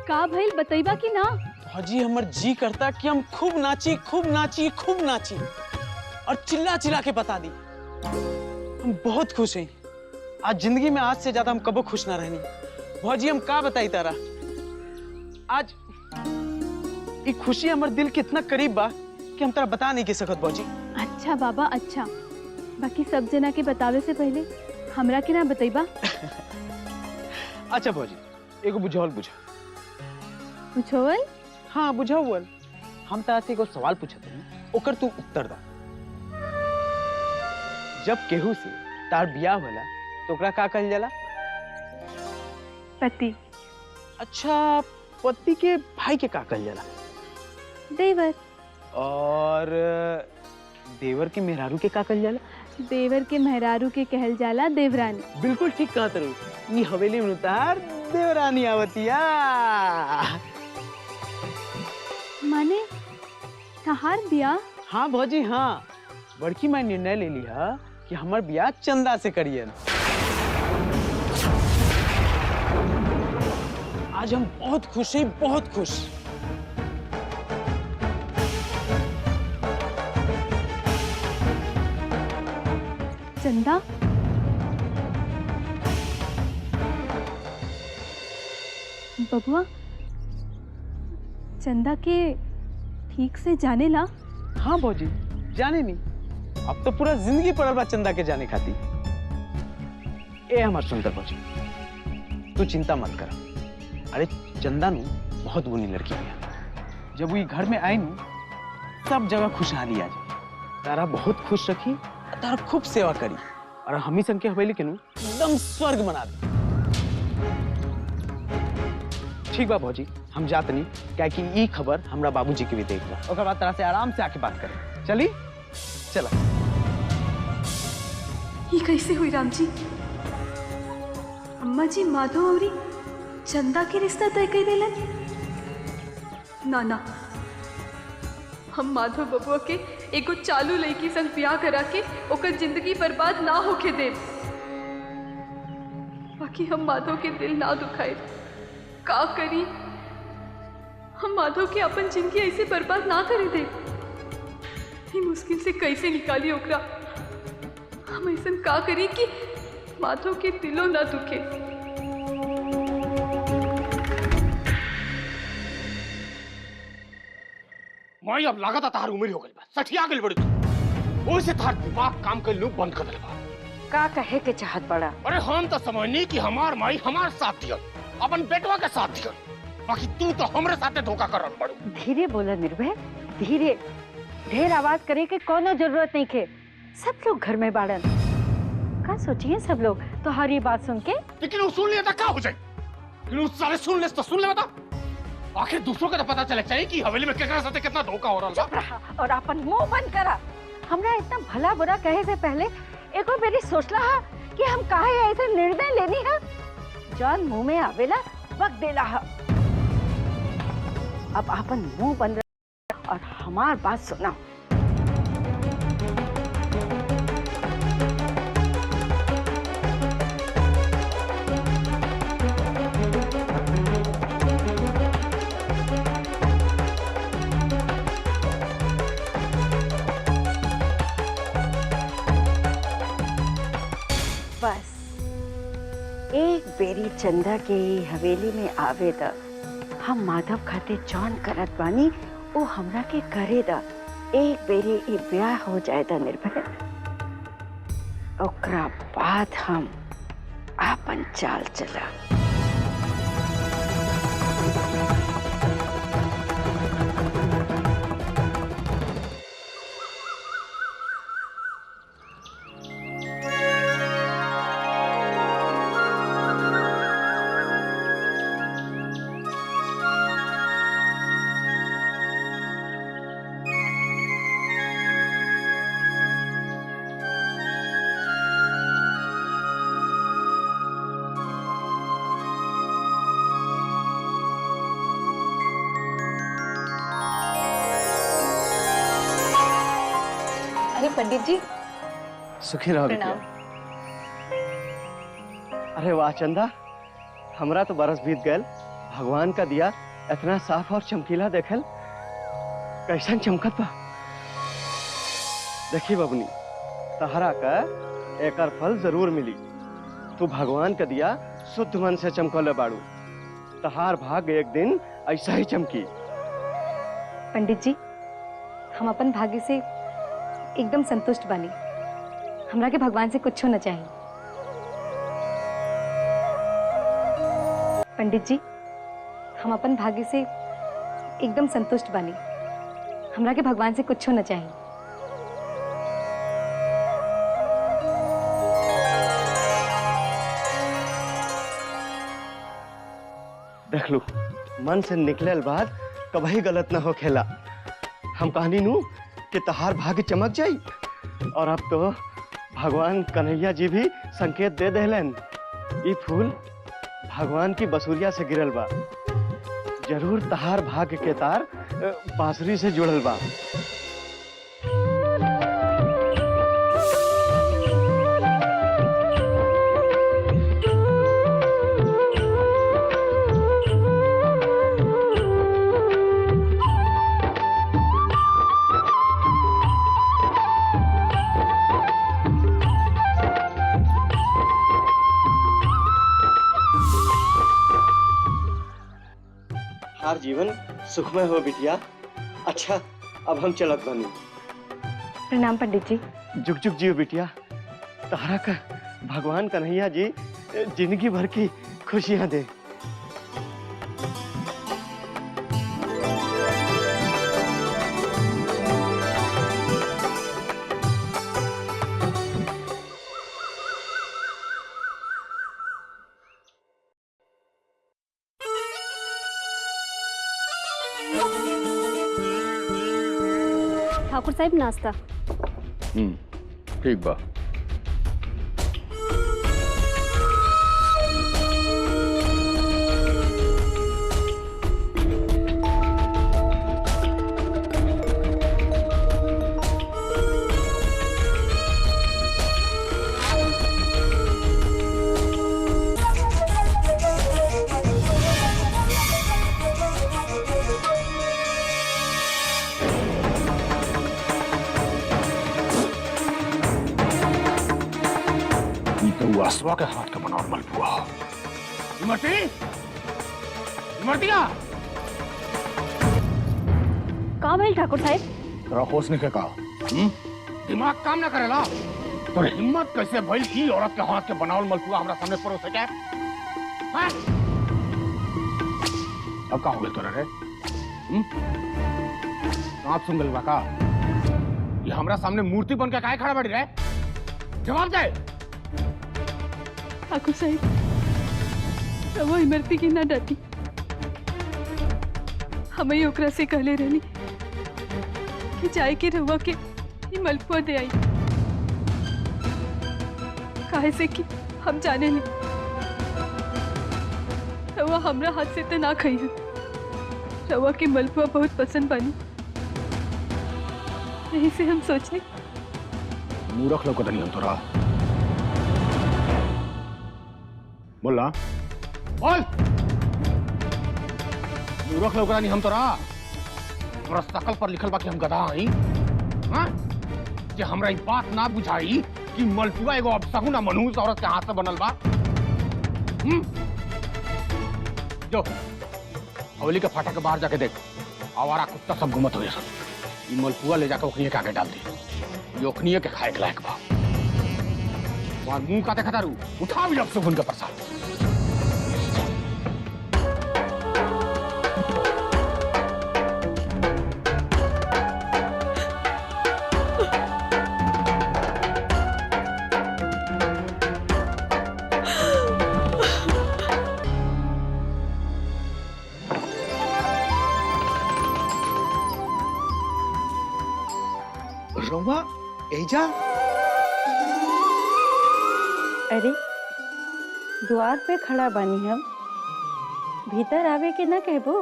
का भइल बतईबा कि ना? भौजी हमर जी करता कि हम खूब नाची खूब नाची खूब नाची और चिल्ला चिल्ला के बता दी। हम बहुत खुश हैं। आज जिंदगी में आज से ज्यादा हम कबो खुश ना रहनी। भौजी हम का बताई तारा, आज ये खुशी हमर दिल के इतना करीब बा कि हम तारा बता नहीं के सकत भौजी। अच्छा बाबा अच्छा, बाकी सब जना के बतावे से पहले हमरा के ना बतईबा। अच्छा भौजी एगो बुझावल बुझा। पूछोवल? हाँ बुझावल। हम तारा से एगो सवाल पूछत हनी, ओकर तू उत्तर दा। जब केहू से तार बियाह होला तो ओकरा का कहल जाला? पति। अच्छा पति के भाई के का कहल जाला? देवर। और देवर के मेहरारू के का कहल जाला? देवर के मेहरारू के कहल जाला देवरानी। बिल्कुल ठीक कहा तरू। ये हवेली में उतार देवरानी आवतिया। माने तहार बियाह? हाँ भौजी हाँ, बड़की माँ निर्णय ले लिया कि हमार बियाह चंदा से करिए। आज हम बहुत खुश हैं, बहुत खुश। चंदा? बबुआ चंदा के ठीक से जाने ला? हाँ भौजी जाने नहीं, अब तो पूरा जिंदगी पड़ल बा चंदा के जाने खाती। ए हमार सुंदर भौजी तू चिंता मत कर। अरे चंदा नु बहुत गुनी लड़की है। जब वो घर में आई नु सब जगह खुशहाली आ जाए। तारा बहुत खुश रखी, तारा खूब सेवा करी और हम ही संग के हवेली के नु एकदम स्वर्ग बना दे। ठीक बा भौजी हम जात नहीं, क्या कि ये खबर हमरा बाबूजी के भी देख बा। ओकर बाद तारा से आराम से आके बात करें। चली चला। ये कैसे हुई राम जी? अम्मा जी माधव और चंदा के रिश्ता तय कर देलन? ना ना, हम माधव बबुआ के एगो चालू लड़की संग ब्याह करा के ओकर जिंदगी बर्बाद ना होके दे। बाकी हम माधव के दिल ना दुखाए। का करी? हम माधव के अपन जिंदगी ऐसे बर्बाद ना करे दे। ये मुश्किल से कैसे निकाली ओकरा? हम ऐसा का करी कि माधव के दिलो ना दुखे। माई अब लागत तार उम्र हो गई बा, सठिया गई बड़ी तू। ओइसे तार दिमाग काम कर लू बंद कर देले बा। का कहे के चाहत बड़ा? अरे हम तो समझनी कि हमार माई हमार साथ दिया, अपन बेटवा के साथ दिया, बाकी तू तो हमरे साथे धोखा कर रहल बड़ू। धीरे बोला निर्भय, धीरे। ढेर आवाज करे के कोनो जरूरत नहीं के। सब लोग घर में बाड़न। का सोचिए सब लोग तुम्हारी बात सुन के? लेकिन वो सुन लिया था क्या हो जाए? लेकिन उस सारे सुन ले तो सुन ले बता। आखिर दूसरों को तो पता चले चाहिए कि हवेली में केकरा साथे कितना धोखा हो रहा है। चुप रहा और अपन मुंह बंद करा। हमरा इतना भला बुरा कहे से पहले एको मेरी सोचला हा कि हम काहे ऐसे निर्णय लेनी है। जान मुंह में आवेला वक्त देला हा। अब अपन मुंह बंद और हमार बात सुना। बस एक बेरी चंदा के हवेली में आवे द। हम माधव खाते जौन करत बानी वो हमरा के करे द। एक बेरी ई ब्याह हो जाए द निर्भय, ओकरा बाद हम आपन चाल चला। पंडित जी सुखी रहो बिटिया। अरे वाह चंदा, हमरा तो बरस बीत गए, भगवान का दिया इतना साफ और चमकीला देखल कैसन चमकत बा। देखी बबनी, तहरा का एकर फल जरूर मिली। तू भगवान का दिया शुद्ध मन से चमकौले बाड़ू, तहार भाग एक दिन ऐसा ही चमकी। पंडित जी, हम अपन भाग्य से एकदम संतुष्ट बानी। हमरा के भगवान से कुछ न चाहिए। पंडित जी, हम अपन भाग्य से एकदम संतुष्ट बानी। हमरा के भगवान से कुछ न चाहिए। देख लू, मन से निकलल बात कभी गलत ना हो खेला। हम कहनी नू कि तहार भाग्य चमक जाई, और अब तो भगवान कन्हैया जी भी संकेत दे देलन। ई फूल भगवान की बसुरिया से गिरल बा, जरूर तहार भाग्य के तार बांसुरी से जुड़ल बा। हर जीवन सुखमय हो बिटिया। अच्छा, अब हम चलत बानी। प्रणाम पंडित जी। जुग जुग जियो बिटिया। तहरा का भगवान कन्हैया जी जिंदगी भर की खुशियां दे। ठाकुर साहब, नाश्ता। ठीक बा। आसवा के हाथ का बनावट मलपुआ। इमरती, इमरतिया। का भइल ठाकुर साहब? तेरा होश नहीं का? दिमाग काम ना करेला? तो हिम्मत कैसे भइल ई औरत के हाथ के बनावल मलपुआ हमरा सामने परोसे के? हाँ? अब का हो गया तोरा रे? आप सुन गल का? ये हमरा सामने मूर्ति बन के काहे खड़ा बाड़ी रे? जवाब दे। ठाकुर साहब, वो इमरती की ना डाटी। हमें ओकरा से कहले रहनी कि जाए के रहुआ के ही मलपुआ दे आई, काहे से कि हम जाने नहीं रहुआ हमरा हाथ से तो ना खाई है। रहुआ के मलपुआ बहुत पसंद बानी, यही से हम सोचे। मूर्ख लोग नहीं हम तोरा। बोल ना, बोल। मूर्ख लोग नहीं हम तोरा। हमरा शकल पर लिखल बा कि हम गधा हई। हाँ? कि हमरा ई बात ना बुझाई कि मलपुआ एगो अपसगुन मनुष्य औरत के हाथ से बनल बा। जो हवेली के फाटक के बाहर जाके देख, आवारा कुत्ता सब घूमत हुए सब। ई मलपुआ ले जाकर ओखनिये के आगे डाल दे, ये ओखनिये के खाए के लायक बा। और मुंह का देखा तारू, उठा भी अपसगुन का प्रसाद। रउआ एजा? अरे, द्वार पे खड़ा बानी हम, भीतर आवे के ना कहबो?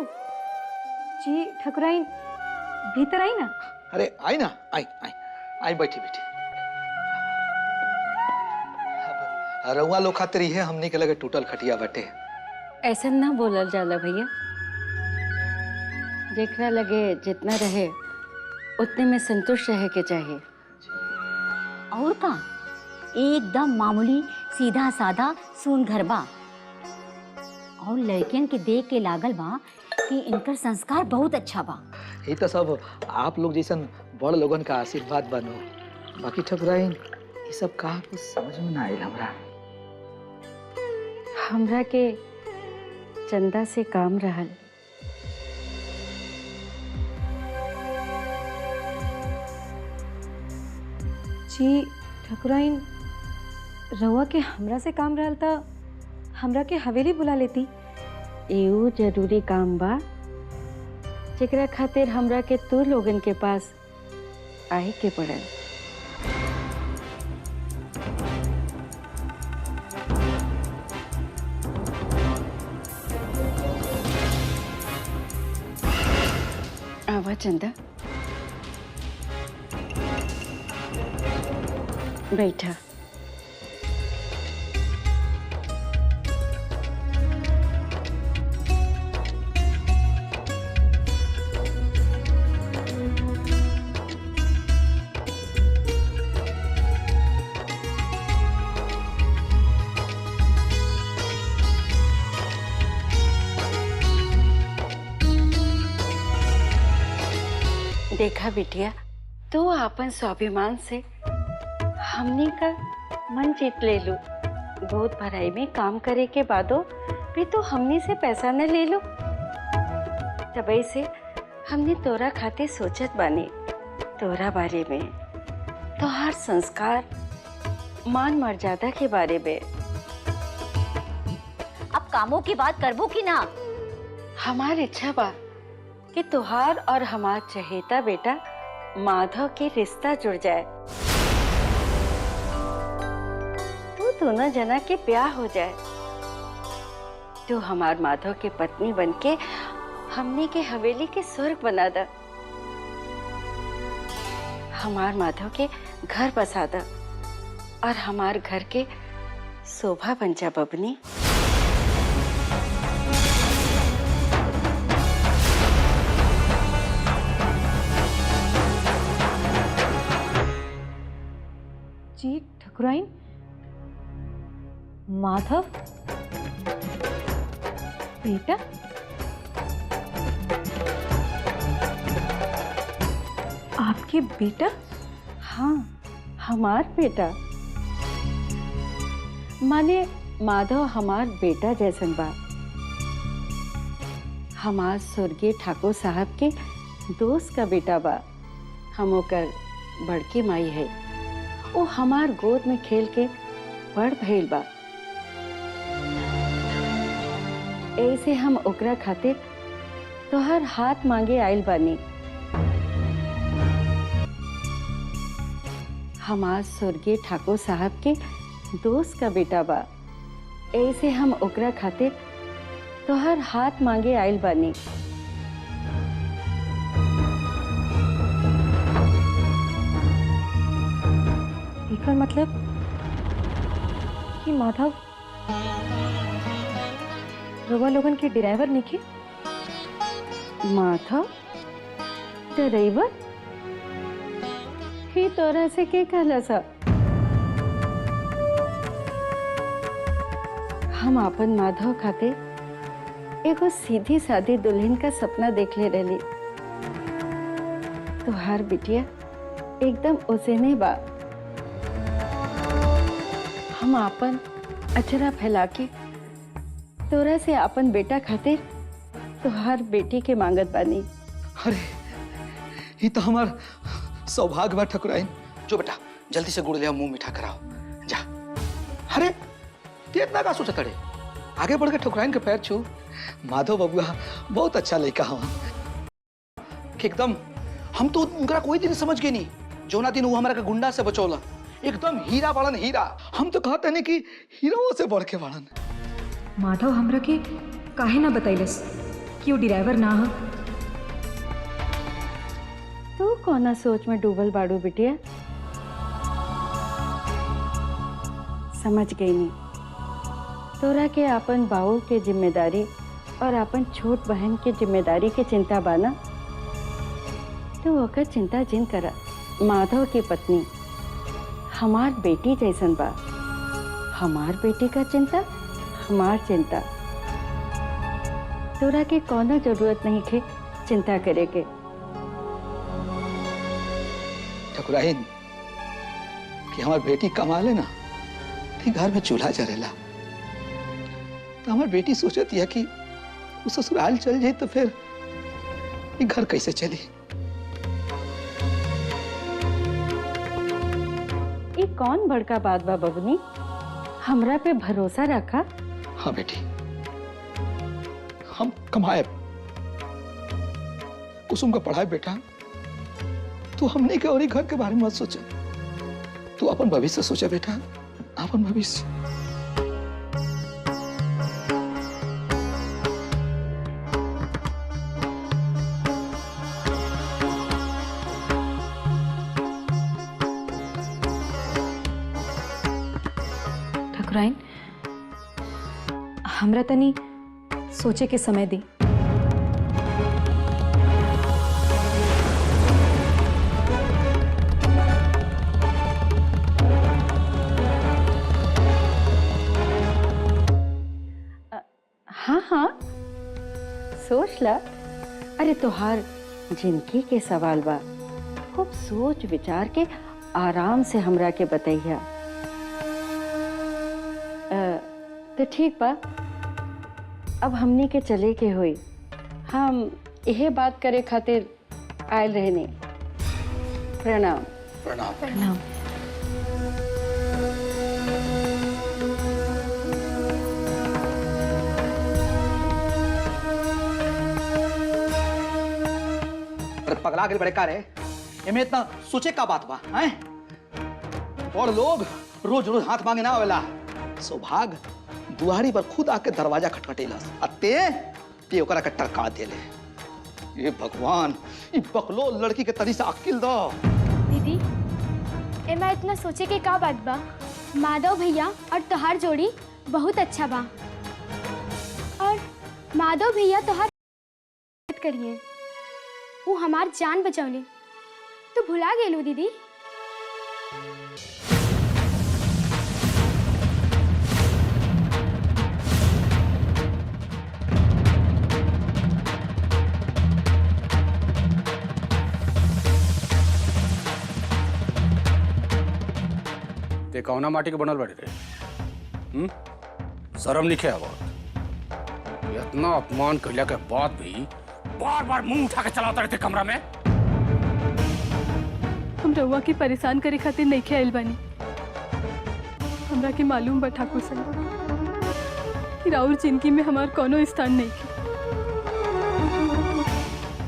जी ठकुराइन, भीतर आई ना। अरे आई ना, आई आई आई, बैठी बैठी। रउआ लोग खातिर है हमनी के लगे टूटल खटिया बटे। ऐसा ना बोलल जाला भैया। जेकरा लगे जितना रहे उतने में संतुष्ट रहे के चाहिए। और का एकदम मामूली सीधा साधा सून घर बा। और लड़कियन के देख के लागल बा कि इनकर संस्कार बहुत अच्छा बा। ये तो सब आप लोग जैसन बड़ लोगन का आशीर्वाद बनो। बाकी ठकुराइन ये सब कहा कुछ समझ में ना आयल हमरा। हमरा के चंदा से काम रहल। जी ठकुराइन, रउआ के हमरा से काम रहल था, हमरा के हवेली बुला लेती। एऊ जरूरी काम बा जेकरा खातिर हमरा के तू लोगन के पास आए के पड़ल। आवा चंदा, बैठा। देखा बिटिया, तू अपन स्वाभिमान से हमनी का मन जीत ले लू। बहुत भराई में काम करे के बादो भी तू हमनी से पैसा न ले लो। तबई से हमने तोरा खाते सोचत बानी, तोरा बारे में, तोहार संस्कार, मान मर्यादा के बारे में। अब कामों की बात करबो कि ना? हमार इच्छा बा कि तुहार और हमार चहेता बेटा माधव के रिश्ता जुड़ जाए। तू दोनों जना के ब्याह हो जाए। तू हमार माधव के पत्नी बनके हमने के हवेली के स्वर्ग बना दा। हमार माधव के घर बसा दा और हमार घर के शोभा बन जा बबनी। जी ठकुराइन, माधव बेटा? आपके बेटा? हाँ, हमार बेटा। माने माधव हमार बेटा जैसन बा। हमार स्वर्गीय ठाकुर साहब के दोस्त का बेटा बा। हम ओकर बड़की माई है। वो हमार गोद में खेल के बड़ भइल बा। ऐसे हम ओकरा खातिर तोहर हाथ मांगे आइल बानी। हमार स्वर्गीय ठाकुर साहब के दोस्त का बेटा बा। ऐसे हम ओकरा खातिर तोहर हाथ मांगे आइल बानी। एकर मतलब कि माधव रउआ लोगन के ड्राइवर निके? माधव ड्राइवर? ही तोरा से के कहला सा? हम अपन माधव खातिर एगो सीधी सादी दुल्हन का सपना देख ले रही। तुहार बिटिया एकदम ओसेने बा। हम अपन अचरा फैला के तोरा से अपन बेटा खातिर तुहार बेटी के मांगत बानी। अरे ये तो हमार सौभाग्य बा ठकुराइन। जो बेटा जल्दी से गुड़ ले मुंह मीठा कराओ जा। अरे ते इतना का सोचत अड़े? आगे बढ़ के ठकुराइन के पैर छू। माधव बबुआ बहुत अच्छा लड़का हवा। एकदम हम तो उनका कोई दिन समझ गए नहीं। जो ना दिन वो हमारा के गुंडा से बचौला। एकदम हीरा बाड़न हीरा। हम तो कहते नहीं कि हीरों से बढ़ के बाड़न। माधव हमरा के काहे ना बतैलस कि वो ड्राइवर ना हो? तू कौना सोच में डूबल बाड़ू बिटिया? समझ गई नहीं। तोरा के अपन बाऊ के जिम्मेदारी और अपन छोट बहन के जिम्मेदारी के चिंता बाना, तो ओकर चिंता जिन करा। माधव की पत्नी हमार बेटी जैसन बा। हमार बेटी का चिंता हमार चिंता। तोरा के कोनो जरूरत नहीं है चिंता करे के। ठकुराइन कि हमार बेटी कमा ले ना, ठीक घर में चूल्हा जरेला, तो हमार बेटी सोचती है कि वो ससुराल चल जाए तो फिर ये घर कैसे चली। ये कौन बड़का बात बा बबनी, हमरा पे भरोसा रखा। हाँ बेटी, हम कमाए, कुसुम का पढ़ाए बेटा। तू हमने के और घर के बारे में मत सोचा, तू अपन भविष्य सोचा बेटा, अपन भविष्य। ठकुराइन, हमरा तनी सोचे के समय दी। हाँ हाँ सोच ला। अरे तोहार जिंदगी के सवाल बा, खूब सोच विचार के आराम से हमरा के बतैया। तो ठीक बा, अब हमनी के चले के होई। हम यह बात करे खातिर आयल रहने। प्रणाम। प्रणाम। प्रणाम। पगला के बड़े का रे, एमे इतना सोचे का बात बा हैं? और लोग रोज रोज हाथ मांगे ना आवेला। सौभाग दुआरी पर खुद आके दरवाजा खटखटेलस, ते ओकरा के टरका देले। ये भगवान, ये बकलो लड़की के तनी से अक्ल दो। दीदी, एमा इतना सोचे के का बात बा? माधव भैया और तोहार जोड़ी बहुत अच्छा बा, और माधव भैया तोहार करिए, वो हमार जान बचौले, तो भुला गेलू दीदी। ते कौना माटी के बनल बाड़ी रे? शर्म नहीं है बहुत? इतना अपमान कैला के बाद भी बार बार मुंह उठा के चलाता रहते कमरा में। हम रउआ के परेशान करे खातिर नहीं आइल बानी। हमरा के मालूम बा ठाकुर साहब कि राउर जिंदगी में हमार कोनो स्थान नहीं है,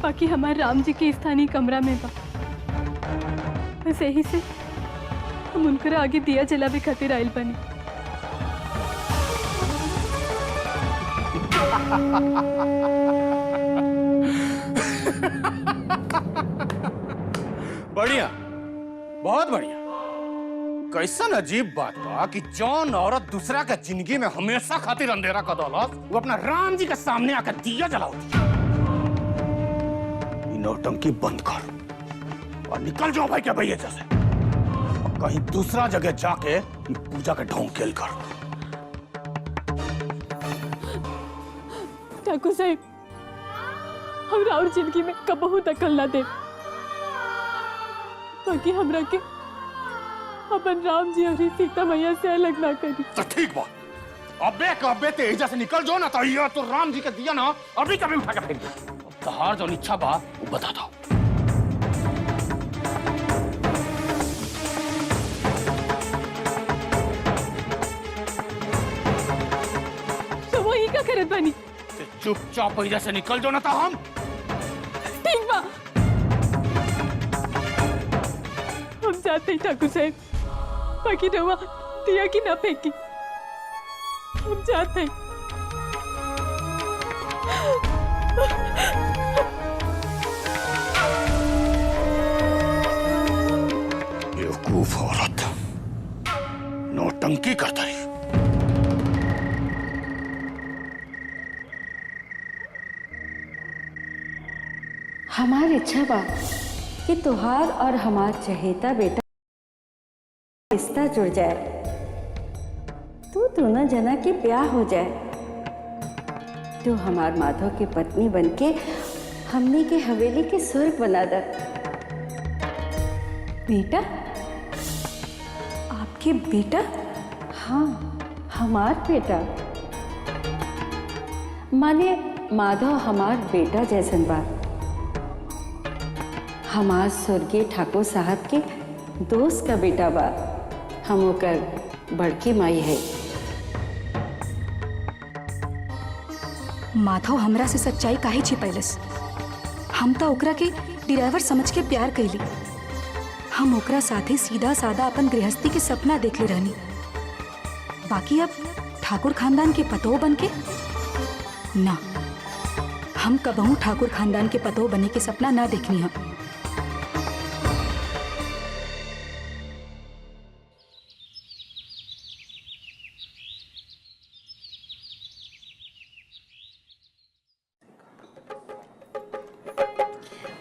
बाकी हमार राम जी के स्थानीय कमरा में बा। बस यही से हम उनकरा आगे दिया जलावे खातिर आइल बानी। बढ़िया, बहुत बढ़िया। कैसन अजीब बात बा कि जौन औरत दूसरा के जिंदगी में हमेशा खातिर अंधेरा कर दौलत, वो अपना राम जी के सामने आकर दिया जलाती। नौटंकी बंद कर और निकल जाओ भाई के भैया जैसे। कहीं दूसरा जगह जाके पूजा के ढोंग खेल कर। ठाकुर साहब, हम राउर जिंदगी में कबहू दखल ना दे, ताकि हमरा के अपन राम जी और सीता मैया से अलग ना करी। तो ठीक बा, अबे ते एजा से निकल जाओ ना, तो ये तो राम जी के दिया ना अभी कभी उठा के फेंक दे। तहार जो इच्छा बा वो बता दो। तो वही का करत बानी? चुपचाप एजा से निकल जाओ ना, तो हम ठीक बा, हम जाते ही ठाकुर साहब, बाकी रवा दिया की ना फेंकी। हम जाते हैं। बेवकूफ औरत, नौटंकी करता रही। हमार इच्छा बा कि तुहार और हमार चहेता बेटा रिश्ता जुड़ जाए, तू दोनों जना के ब्याह हो जाए। तू हमार माधव की पत्नी बनके हमने के हवेली के स्वर्ग बना दे। बेटा? आपके बेटा? हाँ, हमार बेटा। माने माधव हमार बेटा जैसन बा। हमार स्वर्गीय ठाकुर साहब के दोस्त का बेटा बा। हम ओकर बड़की माई है। माधव हमरा से सच्चाई काहे छिपैलस? हम तो ओकरा के ड्राइवर समझ के प्यार कैली। हम ओकरा साथे सीधा साधा अपन गृहस्थी के सपना देख ले रहनी। बाकी अब ठाकुर खानदान के पतोह बन के ना, हम कबहू ठाकुर खानदान के पतोह बने के सपना ना देखनी हम।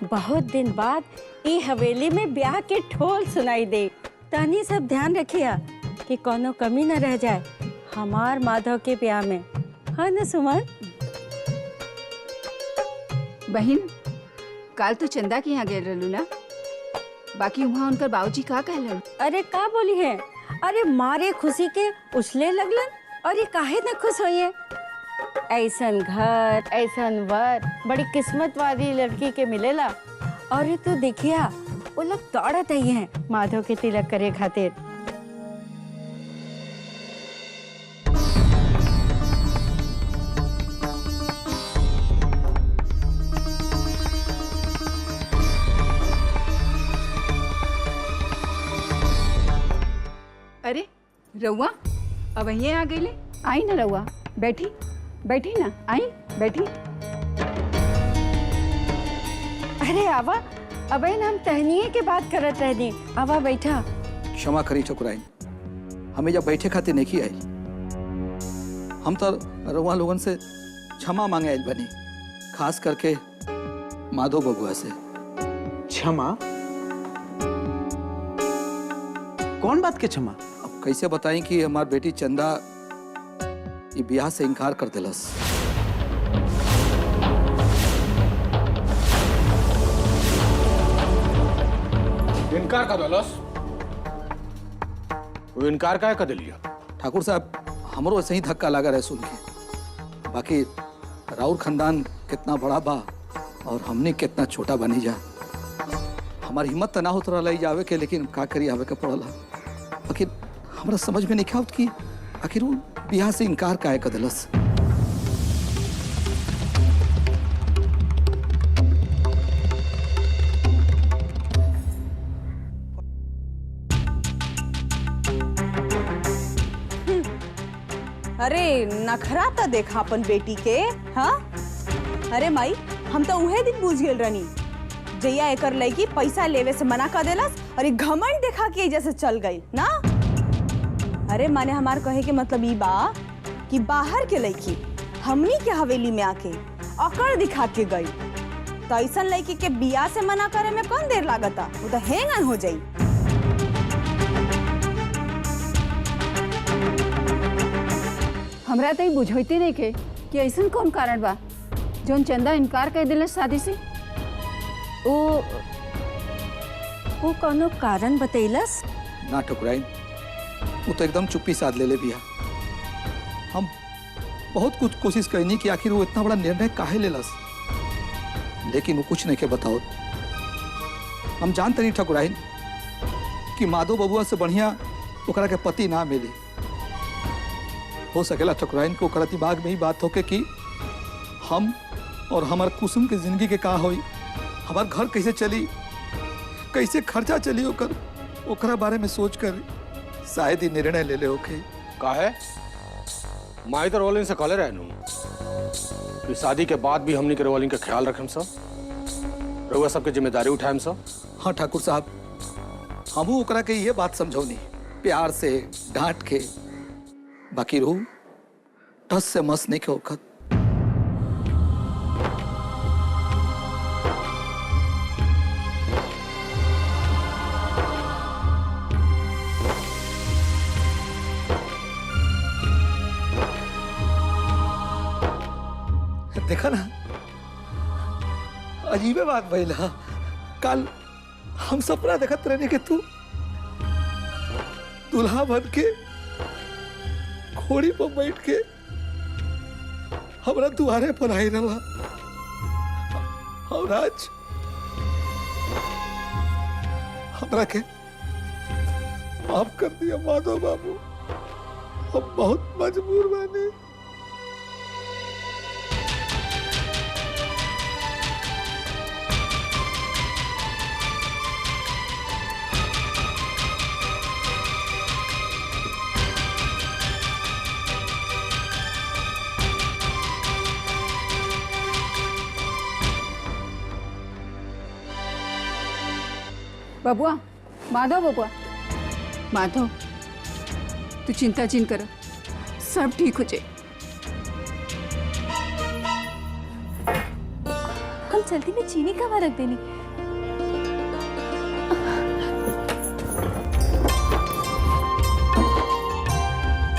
बहुत दिन बाद ई हवेली में ब्याह के ठोल सुनाई दे। तनी सब ध्यान रखिया कि कोनो कमी न रह जाए हमार माधव के ब्याह में, है न सुमन? बहन, काल तो चंदा के यहाँ गेल रहलू ना, बाकी वहाँ उनकर बाबूजी का कहलन? अरे का बोली है? अरे मारे खुशी के उछले लगलन। अरे काहे न खुश होइए? ऐसन घर, ऐसन वर बड़ी किस्मत वाली लड़की के मिलेला। और तो देखिया वो लोग दौड़त आई हैं माधव के तिलक करे खातिर। अरे रउआ अब यहाँ आ गईले? आई ना रउआ, बैठी बैठी ना, आई बैठी। अरे आवा, अब हम टहनिए के बात करत रहनी। आवा बैठा। क्षमा करी ठकुराइन, हमें जब बैठे खातिर नहीं आई। हम तो रउआ लोगन से क्षमा मांगे आइल बनी, खास करके माधव बबुआ से। क्षमा? कौन बात के क्षमा? अब कैसे बताएं कि हमार बेटी चंदा ये ब्याह से इनकार कर दिलस। इनकार कर दिलस? वो इनकार काहे कर दिलिया? ठाकुर साहब, हमरो ऐसे ही धक्का लगा रहे सुन के। बाकी राउर खानदान कितना बड़ा बा और हमने कितना छोटा बनी जा। हमारी हिम्मत तो ना होत रहा जावे के, लेकिन का करी आवे के पड़ला। बाकी हमरा समझ में नहीं आवत कि आखिर वो ब्याह से इनकार काहे कर दिलस। अरे नखरा तो देखा अपन बेटी के। हाँ, अरे माई, हम तो उहे दिन बुझ गेल रहनी जैया एकर लड़की पैसा लेवे से मना कर देलस और एक घमंड देखा के जैसे चल गई ना। अरे माने हमार कहे के मतलब ई बा कि बाहर के लड़की हमनी के हवेली में आके अकड़ दिखा के गई, तो ऐसा लड़की के बियाह से मना करे में कौन देर लागता? वो तो हैंगन हो जाई। हमरा तो बुझौती नहीं के कि ऐसा कौन कारण बा जोन चंदा इनकार कर दिले शादी से। वो कोनो कारण बतैलस? ना ठकुराइन, वो तो एकदम चुप्पी साध ले बिया। हम बहुत कुछ कोशिश करनी कि आखिर वो इतना बड़ा निर्णय काहे लेलस, लेकिन वो कुछ नहीं के बताओ। हम जानते नहीं ठकुराइन कि माधव बबुआ से बढ़िया ओकरा के पति ना मिले। हो सकेला ठकुराइन को ओकरा दिमाग में ही बात होके कि हम और हमार कुसुम के जिंदगी के का होई, हमार घर कैसे चली, कैसे खर्चा चली, ओकरा बारे में सोच कर शायद ही निर्णय ले ले होके। काहे? माई तो रोलिंग से कहले रहनू कि शादी के बाद भी हमनी के रोलिंग का ख्याल रखम सब, रउआ सबके जिम्मेदारी उठाएम सब। हाँ ठाकुर साहब, हमू ओकरा के ये बात समझौनी प्यार से डांट के। बाकी रहू टस से मस नहीं के ओखत। अजीबे बात भइल हा। कल हम सपना देखत रहने के तू दुल्हा बन के घोड़ी पर बैठ के हमरा दुआरे पर आई रहा। और आज हमरा के माफ कर दिया माधव बाबू, हम बहुत मजबूर बने। बबुआ, माधव बबुआ, माधव तू चिंता चिन कर, सब ठीक हो जाए। हम जल्दी में चीनी कहाँ रख देनी?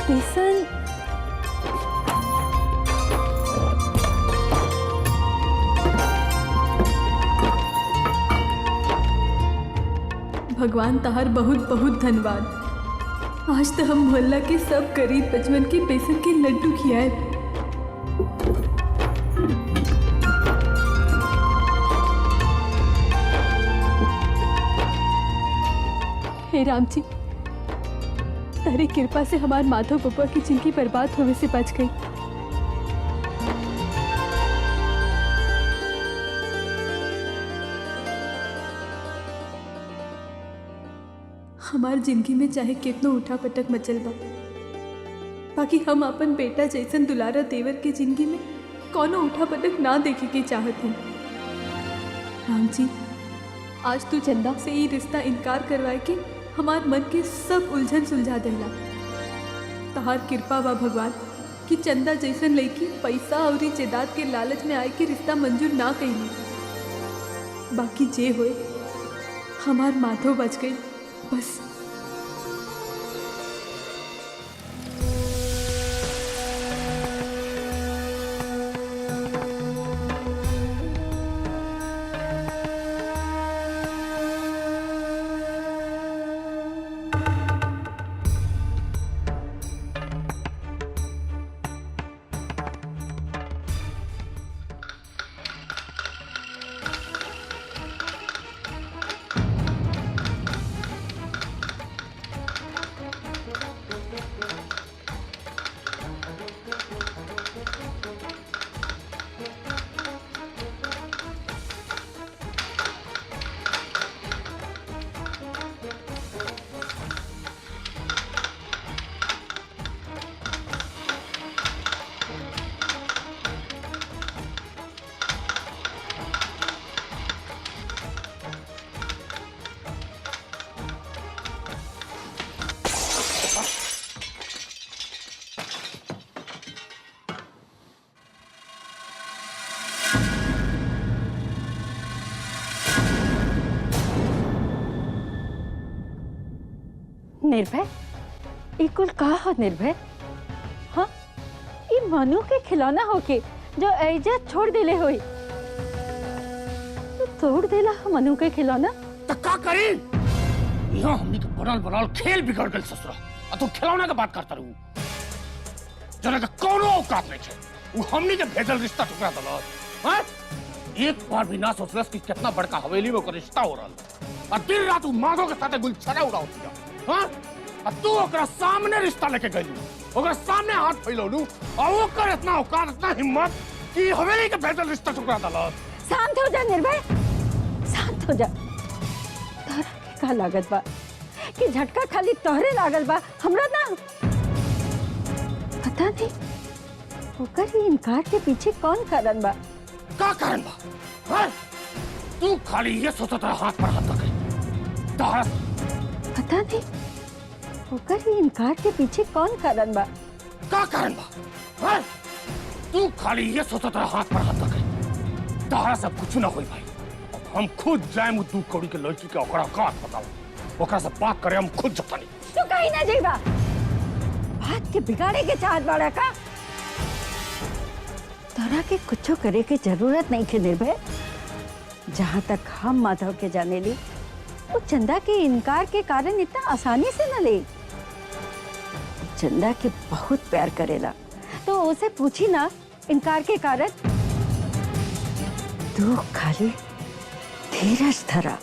बेसन भगवान तहार बहुत बहुत धन्यवाद। आज तो हम मोहल्ला के सब गरीब बचपन के बेसन के लड्डू खियाए। हे राम जी, तारी कृपा से हमार माधव बबुआ की जिंदगी बर्बाद होने से बच गई। हमार जिंदगी में चाहे कितनो उठा पटक मचल बा, बाकी हम अपन बेटा जैसन दुलारा देवर के जिंदगी में कोनो उठा पटक ना देखे के चाहत हैं। राम जी, आज तू चंदा से ये रिश्ता इनकार करवाए के हमार मन के सब उलझन सुलझा देला। तहार कृपा बा भगवान कि चंदा जैसन लड़की पैसा और जायदाद के लालच में आए के रिश्ता मंजूर ना कईली। बाकी जे होए हमार माधव बच गई बस। निर्भय, ये कुल का हो निर्भय? हाँ, ये मनु के खिलौना होके जो ऐजा छोड़ दिले होई। तो तोड़ देला मनु के खिलौना। तो का करी? यहाँ हमनी के बनल खेल बिगड़ गई ससुरा। अब तू खिलौना के बात करता रहू। जना का कोनो औकात नहीं है। वो हमनी के भेजल रिश्ता टुकरा दलो। हाँ? एक बार भी ना सोचलस कि कितना बड़का हवेली में कोई रिश्ता हो रहा। और दिन रात माधव के साथ गुलछरा उड़ावती है। हाँ? और तू ओकरा सामने रिश्ता लेके गई, ओकरा सामने हाथ फैलौलू, और ओकर इतना औकात, इतना हिम्मत कि हवेली के भेजल रिश्ता टुकरा दलो। शांत हो जा निर्भय, शांत हो जा। तोहरा के का लागत बा कि झटका खाली तोहरे लागल बा, हमरा ना? पता नहीं ओकर ही इनकार के पीछे कौन कारण बा। का कारण बा? हाँ? तू खाली ये सोचत रहा हाथ पर हाथ रखे। पता नहीं ओकर ही इनकार के पीछे कौन कारण बा। का कारण बा? हाँ? तू खाली ये सोचत रहा हाथ पर हाथ रखे। तारा सब कुछ ना होई भाई। हम खुद जाए मुद्दू कौड़ी के लड़की के ओकरा औकात बताओ। ओकरा से बात करे हम खुद जतानी। तू कहीं ना जाइबा। बात के बिगाड़े के चाहत बाड़ा का? तोरा के कुछो करे के जरूरत नहीं के निर्भय। जहाँ तक हम माधव के जाने ली, वो चंदा के इनकार के कारण इतना आसानी से न ले। चंदा के बहुत प्यार करेला, तो उसे पूछी ना इनकार के कारण। तू खाली धीरज धरा।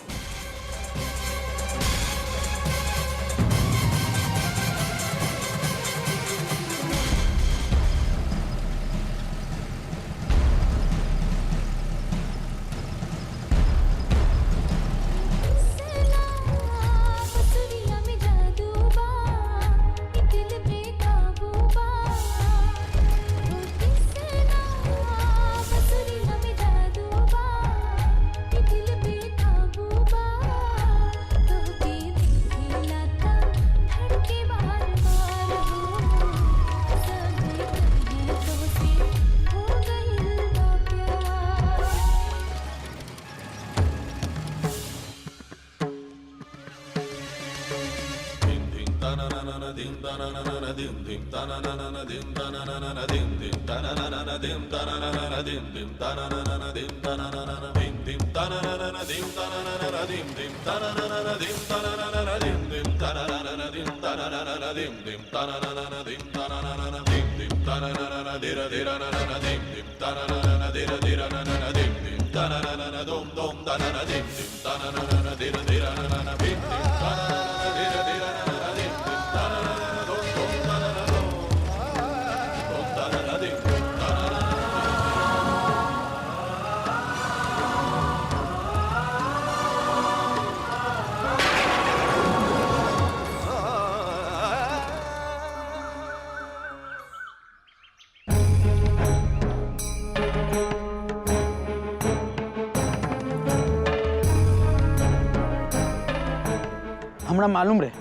हमरा मालूम रहे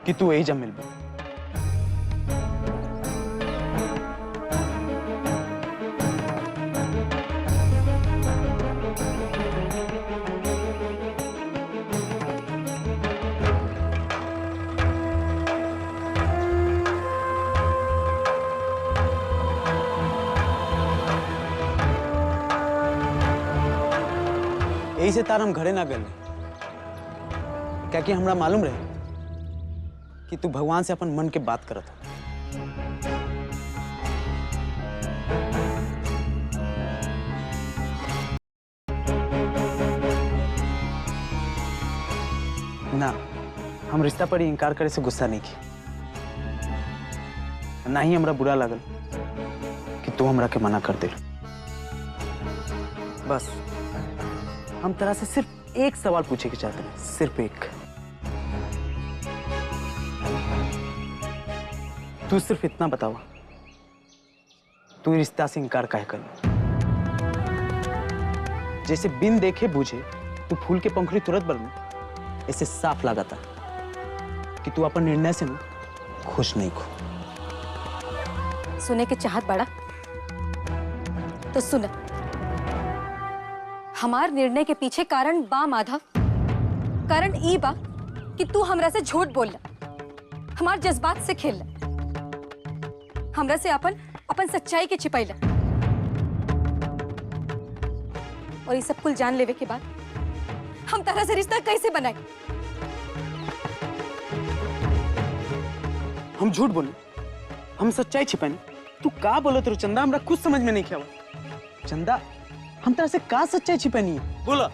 कि तू यही जब मिलबे। यही से तार हम घरे ना गए, क्या कि हमरा मालूम रहे कि तू भगवान से अपन मन के बात करत हो। ना, हम रिश्ता पर इनकार करे से गुस्सा नहीं की, ना ही हमरा बुरा लगल कि तू हमरा के मना कर दे। बस हम तरह से सिर्फ एक सवाल पूछे के चाहते हैं, सिर्फ एक। तू सिर्फ इतना बतावा, तू रिश्ता से इनकार काहे कर? जैसे बिन देखे बूझे तू फूल के पंखुड़ी तुरंत बरने, ऐसे साफ लगाता कि तू अपन निर्णय से ना खुश नहीं को। सुने के चाहत बड़ा तो सुन। हमार निर्णय के पीछे कारण बा माधव। कारण ई बा कि तू हमरा से झूठ बोलला, हमार जज्बात से खेलला, हमरा से अपन सच्चाई के छिपैला। और ये सब कुल जान लेवे के बाद हम तरह से रिश्ता कैसे बनाए? हम झूठ बोले, हम सच्चाई छिपानी। तू का बोलत रो चंदा? हमरा कुछ समझ में नहीं आवा। चंदा, हम तरह से का सच्चाई छिपानी है? बोला।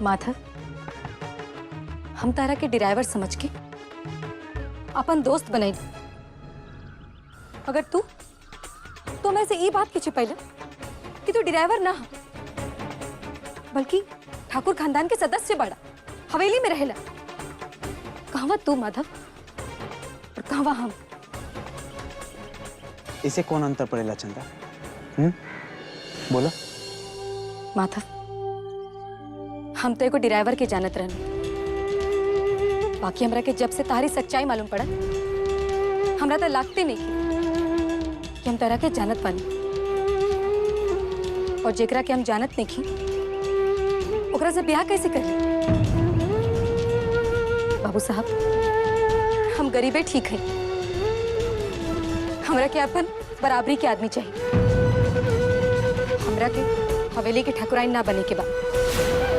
माधव, हम तारा के ड्राइवर समझ के अपन दोस्त बनाई, अगर तू तो मैं से ई बात के छिपैला कि तू ड्राइवर ना हो, बल्कि ठाकुर खानदान के सदस्य बड़ा, हवेली में रहेला। कहवा तू माधव और कहवा हम? इसे कौन अंतर पड़ेला चंदा? बोला। माधव, हम तो एगो ड्राइवर के जानत रहन, बाकी हमरा के जब से तारी सच्चाई मालूम पड़ा, हमरा तो लागते नहीं कि हम तारा के जानत पानी। और जेकरा के हम जानत नहीं की, ओकरा से ब्याह कैसे कर ली? बाबू साहब, हम गरीबे ठीक हैं, हमरा के अपन बराबरी के आदमी चाहिए। हमरा के हवेली के ठकुराइन ना बने के बाद